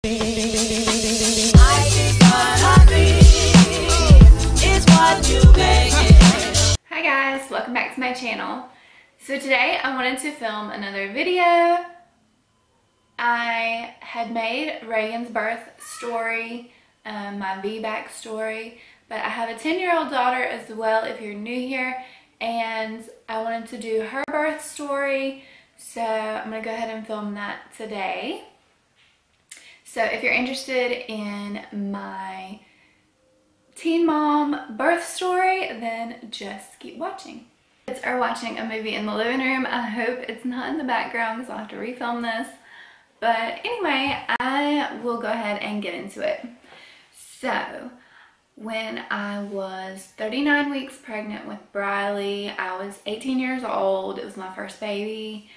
Hi guys, welcome back to my channel. So today I wanted to film another video. I had made Raegan's birth story, my VBAC story, but I have a 10-year-old daughter as well if you're new here, and I wanted to do her birth story, so I'm going to go ahead and film that today. So if you're interested in my teen mom birth story, then just keep watching. Kids are watching a movie in the living room. I hope it's not in the background because I'll have to refilm this. But anyway, I will go ahead and get into it. So when I was 39 weeks pregnant with Brylee, I was 18 years old. It was my first baby.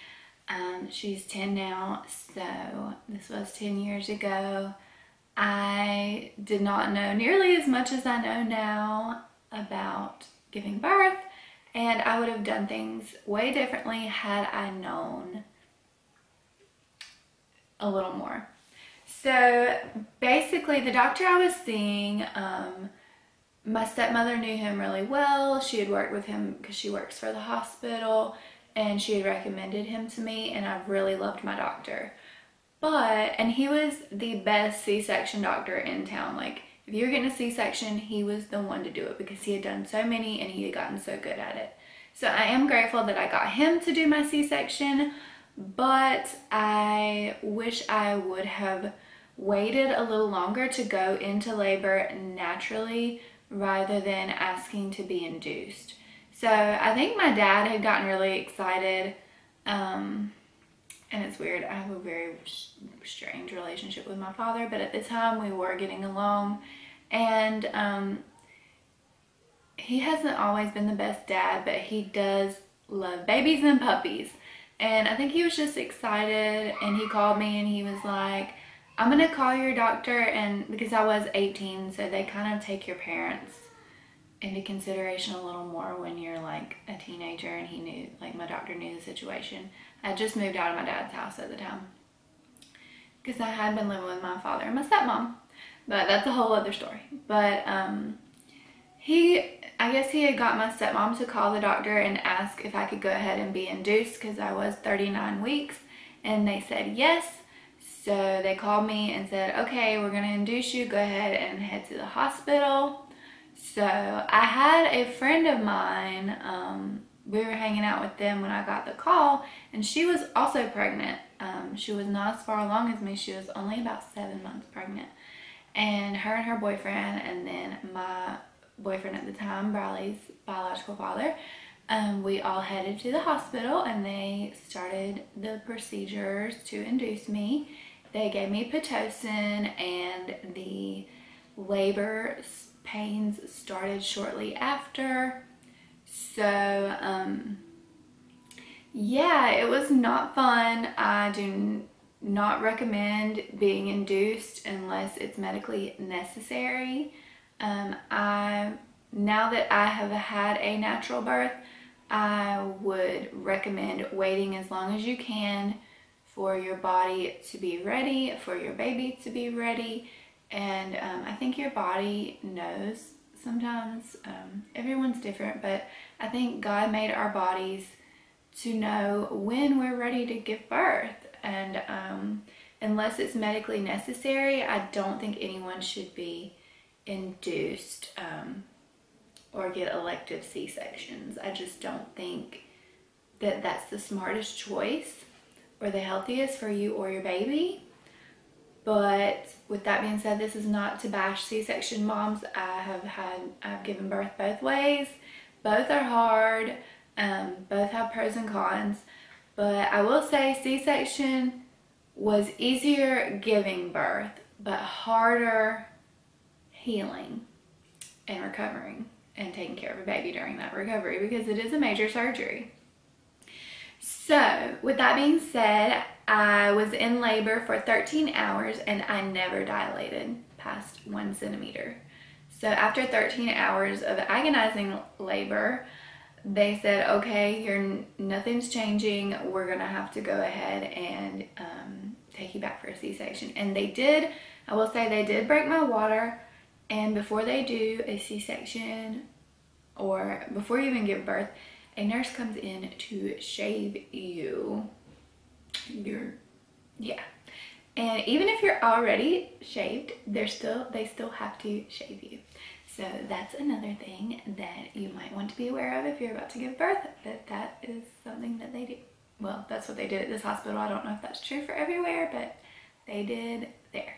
She's 10 now, so this was 10 years ago. I did not know nearly as much as I know now about giving birth, and I would have done things way differently had I known a little more. So basically, the doctor I was seeing, my stepmother knew him really well. She had worked with him because she works for the hospital, and she had recommended him to me, and I really loved my doctor. And he was the best C-section doctor in town. Like, if you were getting a C-section, he was the one to do it because he had done so many and he had gotten so good at it. So I am grateful that I got him to do my C-section, but I wish I would have waited a little longer to go into labor naturally rather than asking to be induced. So I think my dad had gotten really excited, and it's weird, I have a very strange relationship with my father, but at the time we were getting along, and he hasn't always been the best dad, but he does love babies and puppies. And I think he was just excited, and he called me and he was like, I'm gonna call your doctor, and because I was 18, so they kind of take your parents into consideration a little more when you're like a teenager, and he knew, like my doctor knew the situation. I just moved out of my dad's house at the time because I had been living with my father and my stepmom, but that's a whole other story. But I guess he had got my stepmom to call the doctor and ask if I could go ahead and be induced because I was 39 weeks, and they said yes. So they called me and said, okay, we're gonna induce you, go ahead and head to the hospital. So I had a friend of mine, we were hanging out with them when I got the call, and she was also pregnant. She was not as far along as me. She was only about 7 months pregnant. And her boyfriend, and then my boyfriend at the time, Brylee's biological father, we all headed to the hospital, and they started the procedures to induce me. They gave me Pitocin, and the labor pains started shortly after. So yeah, it was not fun. I do not recommend being induced unless it's medically necessary. Now that I have had a natural birth, I would recommend waiting as long as you can for your body to be ready, for your baby to be ready. And I think your body knows sometimes. Everyone's different, but I think God made our bodies to know when we're ready to give birth. And unless it's medically necessary, I don't think anyone should be induced or get elective C-sections. I just don't think that that's the smartest choice or the healthiest for you or your baby. But with that being said, this is not to bash C-section moms. I've given birth both ways. Both are hard. Both have pros and cons. But I will say C-section was easier giving birth, but harder healing and recovering and taking care of a baby during that recovery because it is a major surgery. So with that being said, I was in labor for 13 hours and I never dilated past 1 centimeter. So after 13 hours of agonizing labor, they said, okay, nothing's changing. We're gonna have to go ahead and take you back for a C-section. And they did, I will say they did break my water. And before they do a C-section, or before you even give birth, a nurse comes in to shave you. Yeah. And even if you're already shaved, they still have to shave you. So that's another thing that you might want to be aware of if you're about to give birth, that is something that they do. Well, that's what they did at this hospital. I don't know if that's true for everywhere, but they did there.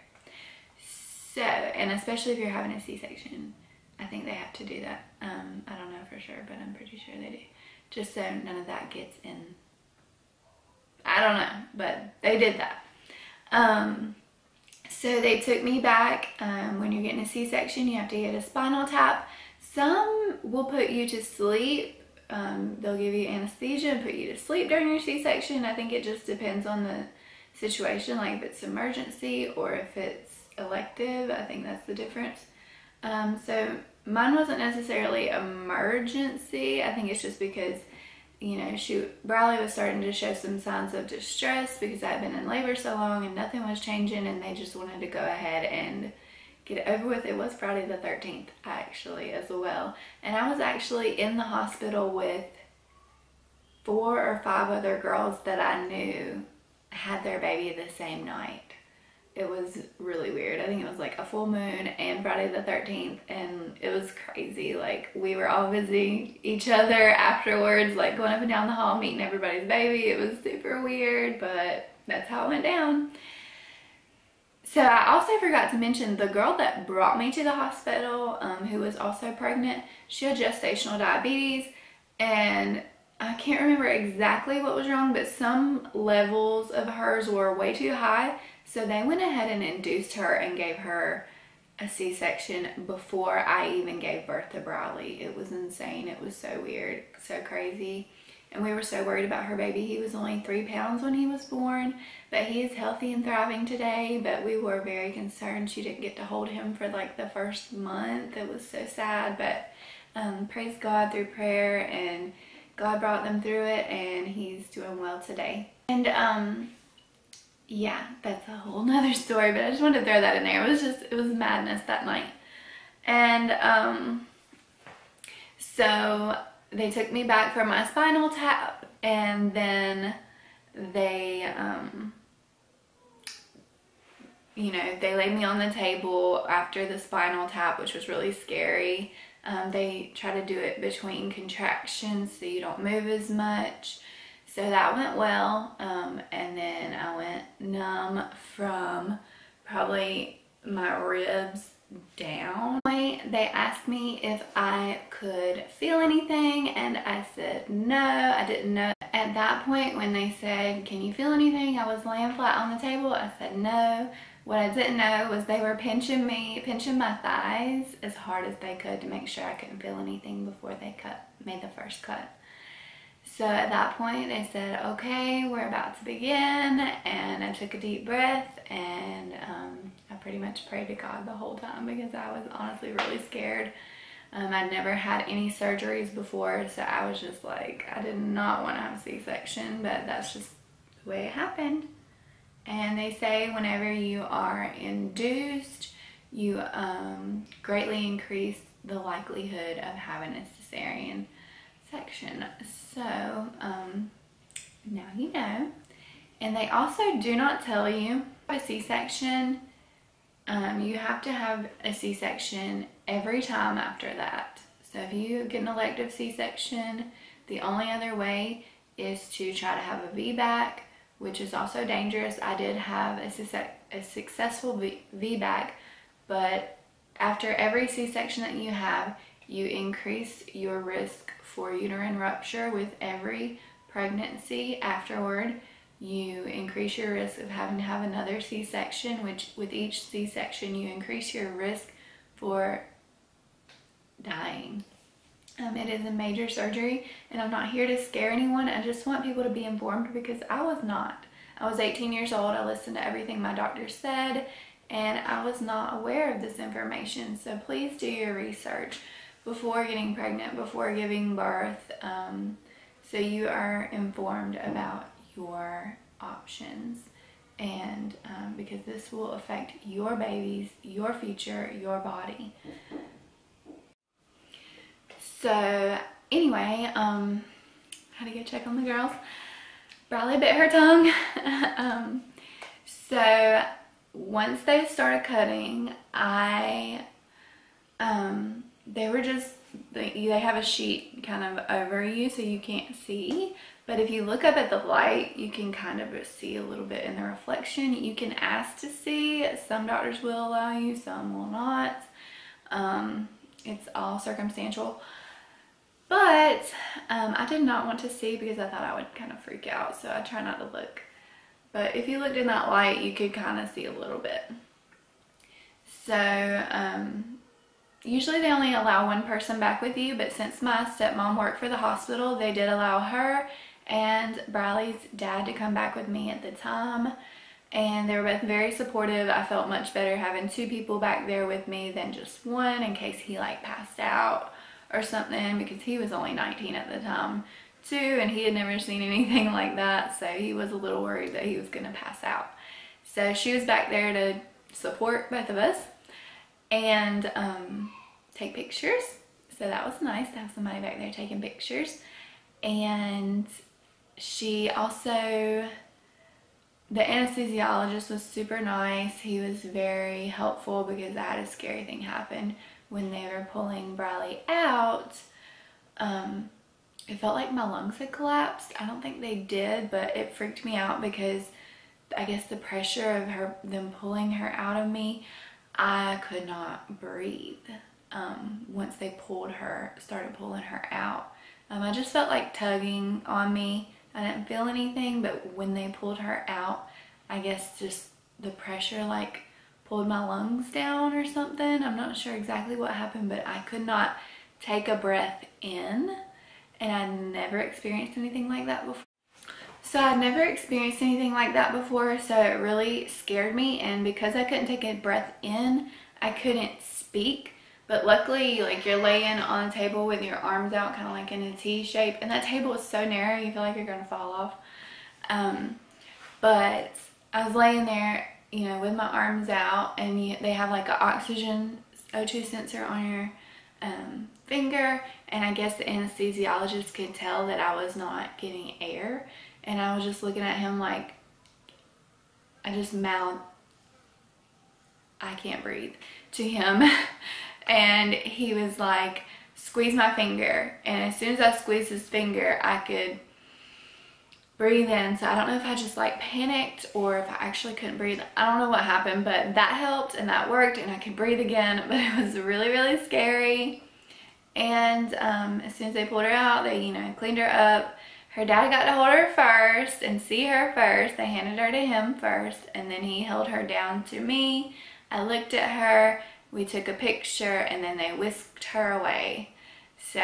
So, and especially if you're having a C-section, I think they have to do that. I don't know for sure, but I'm pretty sure they do. Just so none of that gets in. I don't know, but they did that. So they took me back. When you're getting a C-section, you have to get a spinal tap. Some will put you to sleep. They'll give you anesthesia and put you to sleep during your C-section. I think it just depends on the situation, like if it's emergency or if it's elective. I think that's the difference. So mine wasn't necessarily emergency. I think it's just because, you know, Brylee was starting to show some signs of distress because I had been in labor so long and nothing was changing, and they just wanted to go ahead and get it over with. It was Friday the 13th actually as well. And I was actually in the hospital with 4 or 5 other girls that I knew had their baby the same night. It was really weird. I think it was like a full moon and Friday the 13th, and it was crazy. Like, we were all visiting each other afterwards, like going up and down the hall, meeting everybody's baby. It was super weird, but that's how it went down. So I also forgot to mention the girl that brought me to the hospital, who was also pregnant. She had gestational diabetes, and I can't remember exactly what was wrong, but some levels of hers were way too high. So they went ahead and induced her and gave her a C-section before I even gave birth to Brylee. It was insane. It was so weird, so crazy. And we were so worried about her baby. He was only 3 pounds when he was born, but he is healthy and thriving today. But we were very concerned. She didn't get to hold him for like the first month. It was so sad, but praise God through prayer, and God brought them through it, and he's doing well today. And yeah, that's a whole nother story, but I just wanted to throw that in there. It was madness that night. And so they took me back for my spinal tap, and then they you know, they laid me on the table after the spinal tap, which was really scary. They try to do it between contractions so you don't move as much. So that went well, and then I went numb from probably my ribs down. They asked me if I could feel anything, and I said no, I didn't know. At that point, when they said, can you feel anything? I was laying flat on the table. I said no. What I didn't know was they were pinching my thighs as hard as they could to make sure I couldn't feel anything before they made the first cut. So at that point they said, okay, we're about to begin, and I took a deep breath, and I pretty much prayed to God the whole time because I was honestly really scared. I'd never had any surgeries before, so I was just like, I did not want to have a C-section, but that's just the way it happened. And they say whenever you are induced, you greatly increase the likelihood of having a cesarean section. So now you know. And they also do not tell you a C-section. You have to have a C-section every time after that. So if you get an elective C-section, the only other way is to try to have a VBAC, which is also dangerous. I did have a successful VBAC, but after every C-section that you have, you increase your risk for uterine rupture with every pregnancy afterward. You increase your risk of having to have another C-section, which with each C-section you increase your risk for dying. It is a major surgery, and I'm not here to scare anyone. I just want people to be informed because I was not. I was 18 years old. I listened to everything my doctor said, and I was not aware of this information. So please do your research before getting pregnant, before giving birth, so you are informed about your options. and because this will affect your babies, your future, your body. So anyway, had to go check on the girls. Brylee bit her tongue. So once they started cutting, they were just, they have a sheet kind of over you so you can't see, but if you look up at the light, you can kind of see a little bit in the reflection. You can ask to see. Some doctors will allow you, some will not. It's all circumstantial. But I did not want to see because I thought I would kind of freak out, so I try not to look. But if you looked in that light, you could kind of see a little bit. So usually they only allow one person back with you, but since my stepmom worked for the hospital, they did allow her and Brylee's dad to come back with me at the time. And they were both very supportive. I felt much better having two people back there with me than just one in case he like passed out or something, because he was only 19 at the time too, and he had never seen anything like that, so he was a little worried that he was gonna pass out. So she was back there to support both of us and take pictures. So that was nice to have somebody back there taking pictures. And she also, the anesthesiologist was super nice. He was very helpful because I had a scary thing happen when they were pulling Brylee out. It felt like my lungs had collapsed. I don't think they did, but it freaked me out because I guess the pressure of them pulling her out of me, I could not breathe. Once they started pulling her out. I just felt like tugging on me. I didn't feel anything, but when they pulled her out, I guess just the pressure like pulled my lungs down or something. I'm not sure exactly what happened, but I could not take a breath in, and I'd never experienced anything like that before. So I'd never experienced anything like that before, so it really scared me, and because I couldn't take a breath in, I couldn't speak. But luckily, like, you're laying on a table with your arms out, kind of like in a T shape, and that table is so narrow, you feel like you're gonna fall off. But I was laying there, you know, with my arms out, and they have like an oxygen O2 sensor on your finger, and I guess the anesthesiologist could tell that I was not getting air, and I was just looking at him like, I just mouthed, "I can't breathe," to him. And he was like, "Squeeze my finger." And as soon as I squeezed his finger, I could breathe in. So I don't know if I just like panicked or if I actually couldn't breathe. I don't know what happened, but that helped and that worked, and I could breathe again. But it was really, really scary. And as soon as they pulled her out, they, you know, cleaned her up. Her dad got to hold her first and see her first. They handed her to him first, and then he held her down to me. I looked at her. We took a picture, and then they whisked her away. So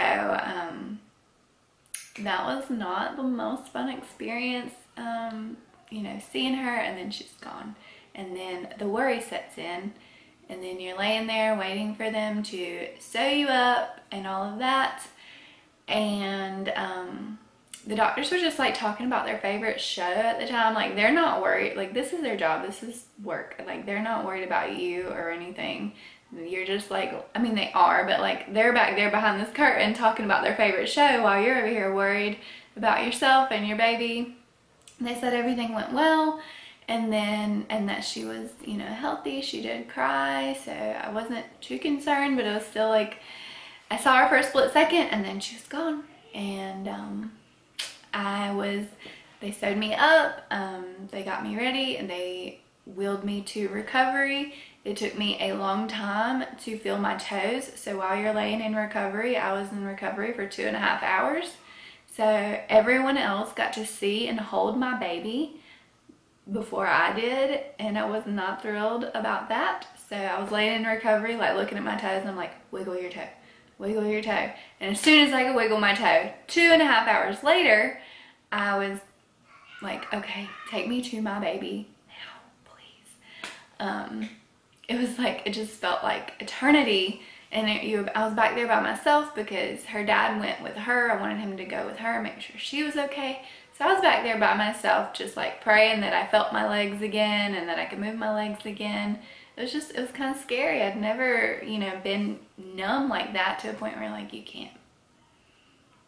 that was not the most fun experience, you know, seeing her, and then she's gone. And then the worry sets in, and then you're laying there waiting for them to sew you up and all of that. And the doctors were just like talking about their favorite show at the time. Like, they're not worried. Like, this is their job. This is work. Like, they're not worried about you or anything. You're just like, I mean, they are, but like, they're back there behind this curtain talking about their favorite show while you're over here worried about yourself and your baby. They said everything went well, and that she was, you know, healthy. She did cry, so I wasn't too concerned, but it was still like, I saw her for a split second, and then she was gone. And they sewed me up, they got me ready, and they wheeled me to recovery. It took me a long time to feel my toes. So while you're laying in recovery, I was in recovery for 2.5 hours. So everyone else got to see and hold my baby before I did, and I was not thrilled about that. So I was laying in recovery, like looking at my toes, and I'm like, wiggle your toe, wiggle your toe. And as soon as I could wiggle my toe, 2.5 hours later, I was like, okay, take me to my baby now, please. It was like, it just felt like eternity. And I was back there by myself because her dad went with her. I wanted him to go with her, make sure she was okay. So I was back there by myself, just like praying that I felt my legs again and that I could move my legs again. It was kind of scary. I'd never, you know, been numb like that to a point where like you can't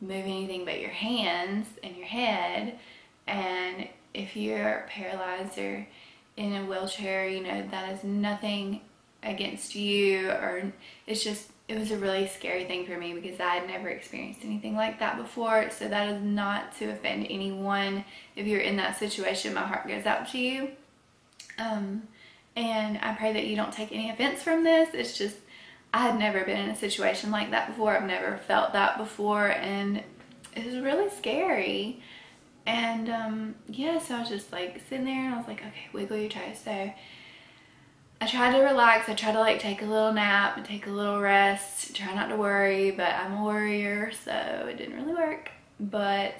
move anything but your hands and your head. And if you're paralyzed or in a wheelchair, you know, that is nothing against you, or it's just, it was a really scary thing for me because I had never experienced anything like that before. So that is not to offend anyone. If you're in that situation, my heart goes out to you. And I pray that you don't take any offense from this. It's just, I had never been in a situation like that before. I've never felt that before, and it was really scary. And yeah, so I was just like sitting there and I was like, okay, wiggle your toes. So I tried to relax. I tried to like take a little nap and take a little rest, try not to worry, but I'm a worrier, so it didn't really work. But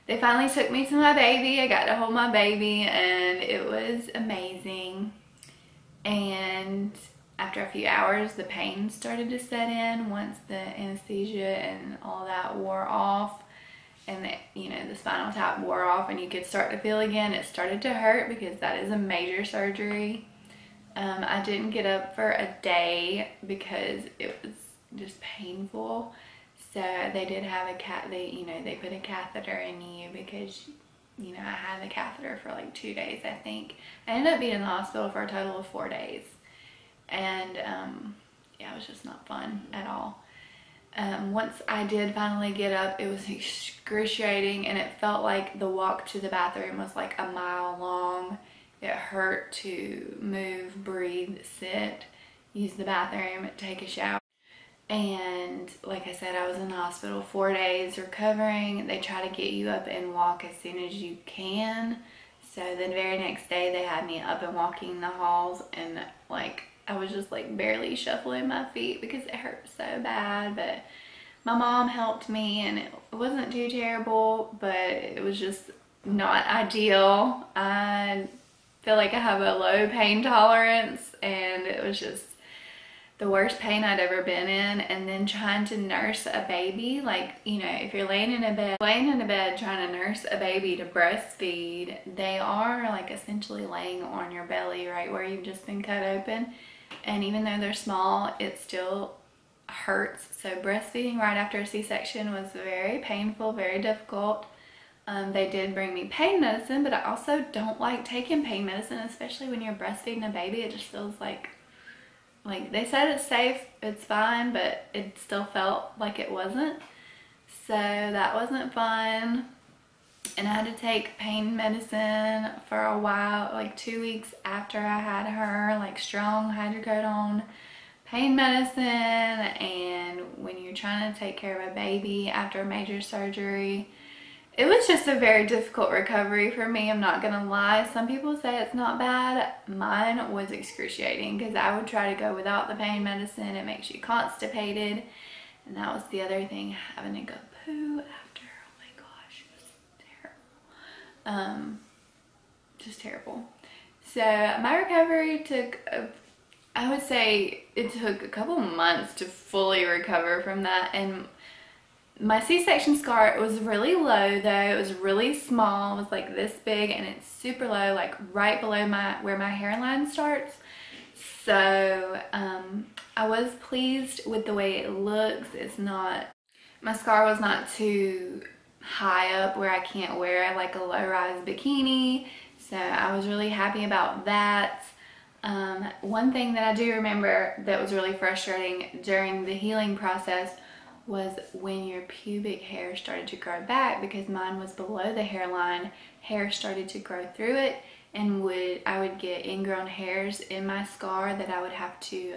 they finally took me to my baby. I got to hold my baby and it was amazing. And after a few hours, the pain started to set in once the anesthesia and all that wore off, and the spinal tap wore off and you could start to feel again. It started to hurt because that is a major surgery. I didn't get up for a day because it was just painful. So they did have they put a catheter in you because, you know, I had the catheter for like 2 days, I think. I ended up being in the hospital for a total of 4 days. And yeah, it was just not fun at all. Once I did finally get up, it was excruciating, and it felt like the walk to the bathroom was like a mile long. It hurt to move, breathe, sit, use the bathroom, take a shower. And like I said, I was in the hospital 4 days recovering. They try to get you up and walk as soon as you can. So the very next day they had me up and walking the halls, and like I was just like barely shuffling my feet because it hurt so bad. But my mom helped me and it wasn't too terrible, but it was just not ideal. I feel like I have a low pain tolerance, and it was just the worst pain I'd ever been in. And then trying to nurse a baby, like, you know, if you're laying in a bed trying to nurse a baby to breastfeed, they are like essentially laying on your belly right where you've just been cut open. And even though they're small, it still hurts. So breastfeeding right after a C-section was very painful, very difficult. They did bring me pain medicine, but I also don't like taking pain medicine, especially when you're breastfeeding a baby. It just feels like they said it's safe, it's fine, but it still felt like it wasn't. So that wasn't fun. And I had to take pain medicine for a while, like 2 weeks after I had her, like strong hydrocodone pain medicine. And when you're trying to take care of a baby after a major surgery, it was just a very difficult recovery for me. I'm not gonna lie. Some people say it's not bad. Mine was excruciating because I would try to go without the pain medicine. It makes you constipated. And that was the other thing, having to go poo after. Oh my gosh, it was terrible. Just terrible. So my recovery took, I would say it took a couple months to fully recover from that. And my C-section scar, it was really low though. It was really small. It was like this big, and it's super low, like right below where my hairline starts. So I was pleased with the way it looks. It's not, my scar was not too high up where I can't wear like a low-rise bikini. So I was really happy about that. One thing that I do remember that was really frustrating during the healing process was when your pubic hair started to grow back, because mine was below the hairline. Hair started to grow through it, and I would get ingrown hairs in my scar that I would have to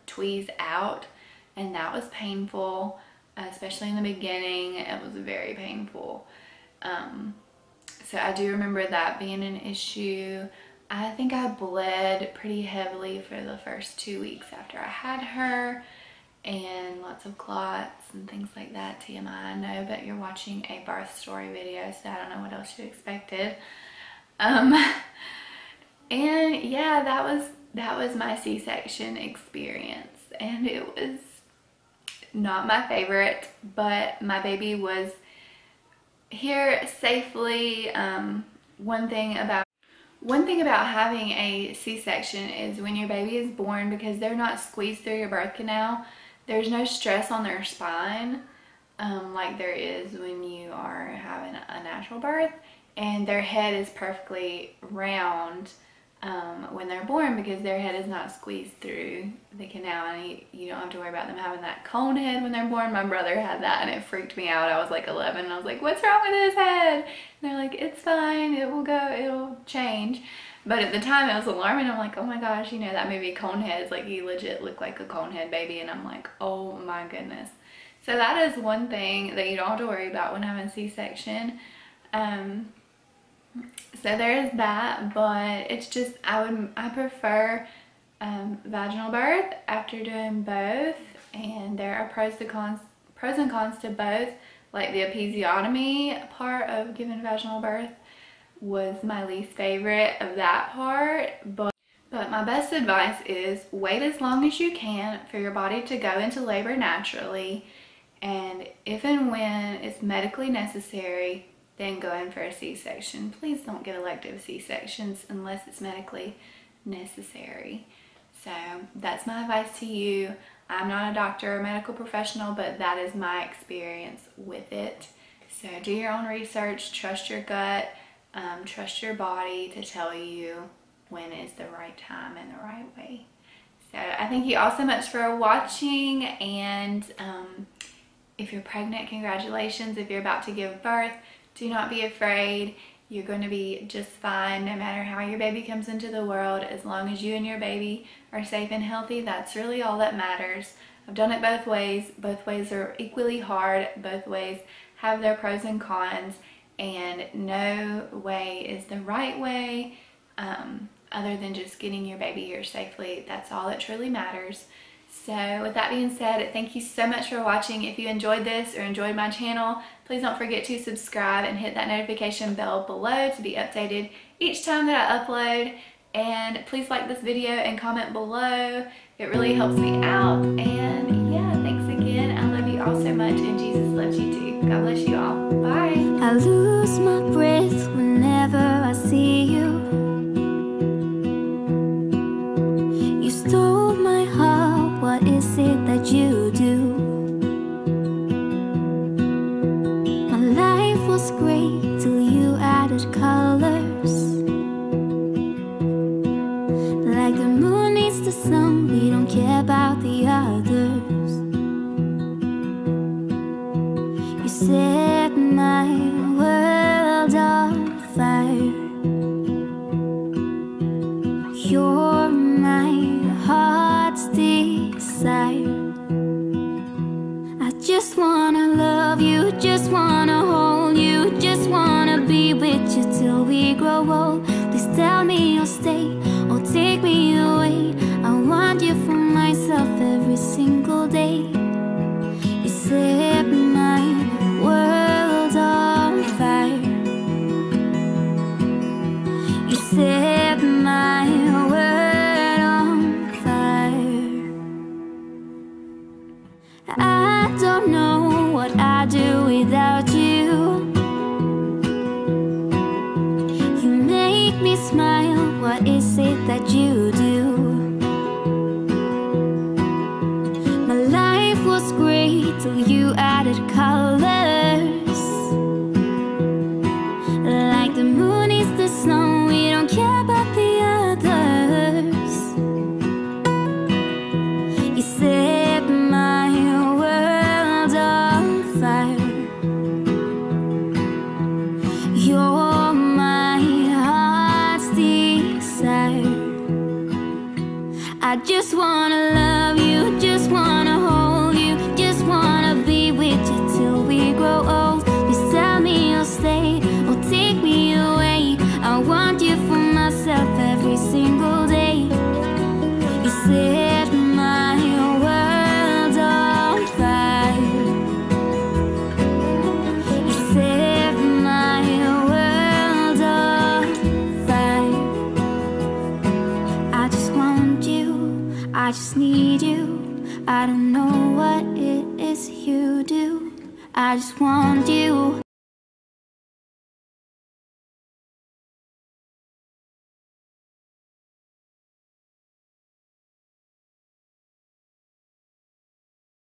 tweeze out, and that was painful, especially in the beginning. It was very painful. So I do remember that being an issue. I think I bled pretty heavily for the first 2 weeks after I had her, and lots of clots and things like that. TMI, I know, but you're watching a birth story video, so I don't know what else you expected. And yeah, that was my C-section experience, and it was not my favorite, but my baby was here safely. One thing about having a C-section is when your baby is born, because they're not squeezed through your birth canal, there's no stress on their spine like there is when you are having a natural birth, and their head is perfectly round when they're born because their head is not squeezed through the canal, and you don't have to worry about them having that cone head when they're born. My brother had that and it freaked me out. I was like 11 and I was like, what's wrong with his head? And they're like, it's fine, it'll change. But at the time it was alarming. I'm like, oh my gosh, you know that movie Coneheads, like he legit looked like a conehead baby, and I'm like, oh my goodness. So that is one thing that you don't have to worry about when having a C-section. So there's that, but it's just, I prefer vaginal birth after doing both, and there are pros and cons to both. Like the episiotomy part of giving vaginal birth was my least favorite of that part, but my best advice is wait as long as you can for your body to go into labor naturally, and if and when it's medically necessary, then go in for a C-section. Please don't get elective C-sections unless it's medically necessary. So that's my advice to you. I'm not a doctor or medical professional, but that is my experience with it. So do your own research, trust your gut, trust your body to tell you when is the right time and the right way. So I thank you all so much for watching, and if you're pregnant, congratulations. If you're about to give birth, do not be afraid. You're going to be just fine no matter how your baby comes into the world. As long as you and your baby are safe and healthy, that's really all that matters. I've done it both ways. Both ways are equally hard. Both ways have their pros and cons, and no way is the right way other than just getting your baby here safely. That's all that truly matters. So with that being said, thank you so much for watching. If you enjoyed this or enjoyed my channel, please don't forget to subscribe and hit that notification bell below to be updated each time that I upload. And please like this video and comment below. It really helps me out. And yeah, thanks again. I love you all so much, and Jesus loves you too. God bless you all. Bye. I lose my breath whenever I see you. You stole my heart, what is it that you do? My life was great till you added colors. Like the moon needs the sun, we don't care about the others. You set my world on fire. You're my heart's desire. I just wanna love you, just wanna hold you, just wanna be with you till we grow old. Please tell me you'll stay or take me away. I want you for myself every single day. You set my world on fire. You set my world on fire. I don't know what I'd do without you. You make me smile, what is it that you do? My life was great till you added colors. Like the moon is the sun, we don't care about the others. You set my world on fire. You're my heart's desire. I just wanna love you, just wanna hold you, just wanna be with you till we grow old. Please tell me you'll stay or take me away. I want you for myself every single day. You set my world on fire. You set my world on fire. I just want you, I just need you. I don't know what it is you do. I just want you.